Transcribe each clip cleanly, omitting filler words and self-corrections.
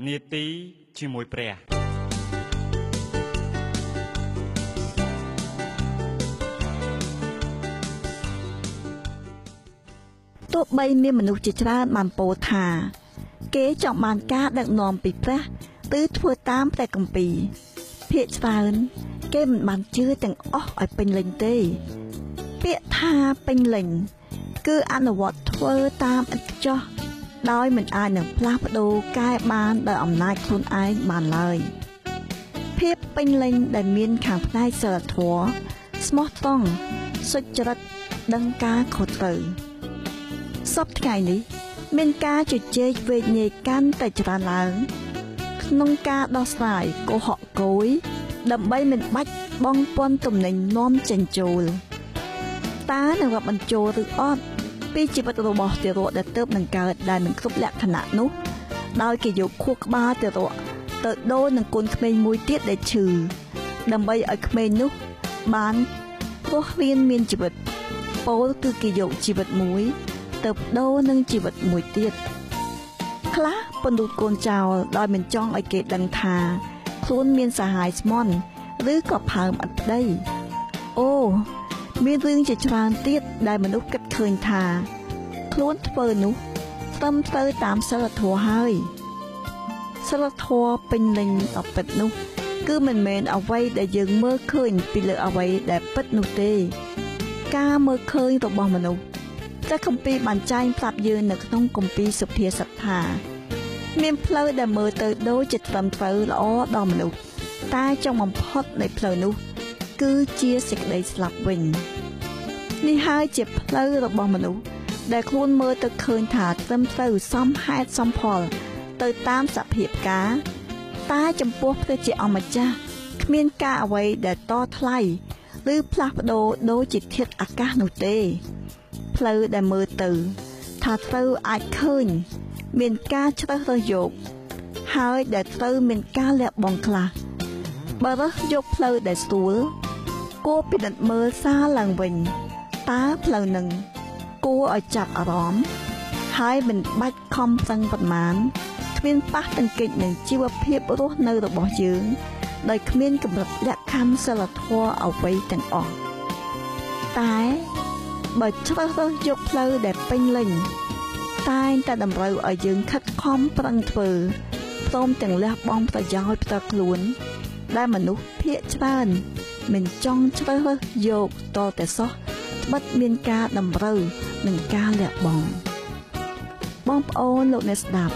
នេតិជាមួយព្រះទោះបីមានមនុស្សជាច្រើនបានពោលថាគេចង់បានការដឹកនាំពីព្រះឬធ្វើតាមព្រះគម្ពីរភាគច្រើនគេមិនបានជឿទាំងអស់ឲ្យពេញលេញទេពាក្យថាពេញលេញគឺអនុវត្តធ្វើតាមឥតខ្ចោះដោយមិនអាចនឹងផ្លាស់ប្ដូរកែបានដោយអំណាចខ្លួនឯងបានឡើយភាពពេញលេញដែលមានខាងផ្នែកសិលធម៌ស្មោះត្រង់សុចរិតដឹងការខុសត្រូវសពថ្ងៃនេះមានការជជែកវែកញែកកាន់តែច្រើនឡើងក្នុងការដោះស្រាយកុហកគយដើម្បីមិនបាច់បងពន្ធទំនិញនាំចេញចូលតើនឹងរាប់បញ្ចូលឬអត់ពីជីវិតរបស់ទារកដែលទើបនឹងកើតដែលមិនគ្រប់លក្ខណៈនោះដោយគេយកខួរក្បាលទារកទៅដូរនឹងកូនក្មេងមួយទៀតដែលឈឺដើម្បីឲ្យក្មេងនោះបានរស់រានមានជីវិតពោលគឺគេយកជីវិតមួយទៅដូរនឹងជីវិតមួយទៀតខ្លះពន្លូតកូនចោលដោយមិនចង់ឲ្យគេដឹងថាខ្លួនមានសហាយស្មន់ឬក៏ផើមឥតប្តីអូមានរឿងជាច្រើនទៀតដែលមនុស្សគិតឃើញថាខ្លួនធ្វើនោះត្រឹមត្រូវតាមសិលធម៌ហើយសិលធម៌ពេញលេញអពិតនោះគឺមិនមែនអ្វីដែលយើងមើលឃើញពីលើអ្វីដែលពិតនោះទេការមើលឃើញរបស់មនុស្សព្រះគម្ពីរបានចែងប្រាប់យើងនៅក្នុងគម្ពីរសុភាសិតថាមានផ្លូវដែលមើលទៅដូចជាត្រឹមត្រូវល្អដល់មនុស្សតែចុងបំផុតនៃផ្លូវនោះគឺជាសេចក្តីស្លាប់វិញនេះហើយជាផ្លូវរបស់មនុស្សដែលខ្លួនមើលទៅឃើញថាត្រឹមត្រូវសមហេតុសមផលទៅតាមសភាពការតែចំពោះព្រះជាអម្ចាស់គ្មានការអ្វីដែលតថ្លៃឬផ្លាស់ប្ដូរដូចជាធាតុអាកាសនោះទេផ្លូវដែលមើលទៅថាត្រូវអាចឃើញមានការជ្រើសរើសយកហើយដែលត្រូវមានការលះបង់ខ្លះបើរើសយកផ្លូវដែលស្រួលគួរពិនិត្យមើលសារឡើងវិញតើផ្លូវនឹងគួរឲ្យចាប់អារម្មណ៍ហើយមិនបាច់ខំប្រឹងប៉ុន្មានគ្មានប៉ះទង្គិចនឹងជីវភាពរស់នៅរបស់យើងដោយគ្មានកម្រិតលក្ខខណ្ឌសិលធម៌អ្វីទាំងអស់តែបើជ្រើសរើសយកផ្លូវដែលពេញលេញតែងតែតម្រូវឲ្យយើងខិតខំប្រឹងធ្វើព្រមទាំងលះបង់ប្រយោជន៍ផ្ទាល់ខ្លួនដែលមនុស្សភាគច្រើនមិនចង់ជ្រើសរើសយកតតែសោះត្បិតមានការតម្រូវនឹងការលះបង់បងប្អូនលោកអ្នកស្ដាប់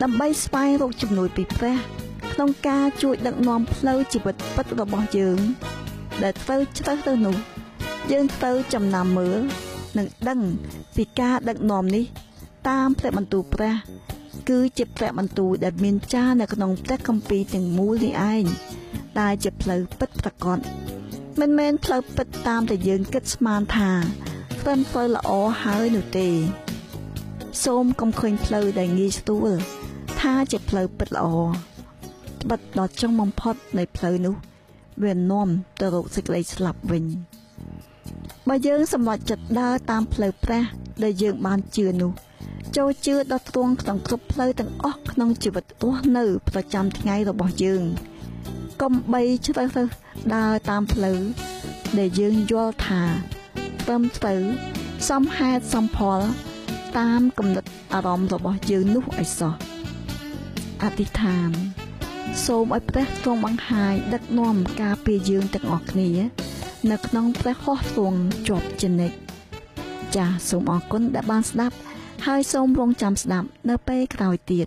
ដើម្បីស្វែងរកជំនួយពីព្រះក្នុងការជួយដឹកនាំផ្លូវជីវិតពិតរបស់យើងដែលត្រូវជ្រើសរើសនោះយើងត្រូវចំណាំមើលនិងដឹងពីការដឹកនាំនេះតាមព្រះបន្ទូលព្រះគឺជាព្រះបន្ទូលដែលមានចារនៅក្នុងព្រះគម្ពីរទាំងមូលនេះឯងដែលជាផ្លូវពិតប្រាកដមិនមែនផ្លូវពិតតាមដែលយើងគិតស្មានថាត្រឹមត្រូវល្អហើយនោះទេសូមកុំឃើញផ្លូវដែលងាយស្រួលថាជាផ្លូវពិតល្អត្បិតដល់ចុងបំផុតនៃផ្លូវនោះវានាំទៅរកសេចក្តីស្លាប់វិញបើយើងសម្រេចចិត្តដើរតាមផ្លូវព្រះដែលយើងបានជឿនោះចូលជឿដល់ទ្រង់ក្នុងគ្រប់ផ្លូវទាំងអស់ក្នុងជីវិតរស់នៅប្រចាំថ្ងៃរបស់យើងកុំបីជ្រើសរើសដើរតាមផ្លូវដែលយើងយល់ថាត្រឹមត្រូវសមហេតុសមផលតាមគំនិតអារម្មណ៍របស់យើងនោះឲ្យសោះអធិដ្ឋានសូមឲ្យព្រះទ្រង់បង្ហាញដឹកនាំការពារយើងទាំងអស់គ្នានៅក្នុងព្រះហស្ថទ្រង់ជាប់ជានិច្ចចាសសូមអរគុណដែលបានស្ដាប់ហើយសូមរងចាំស្ដាប់នៅពេលក្រោយទៀត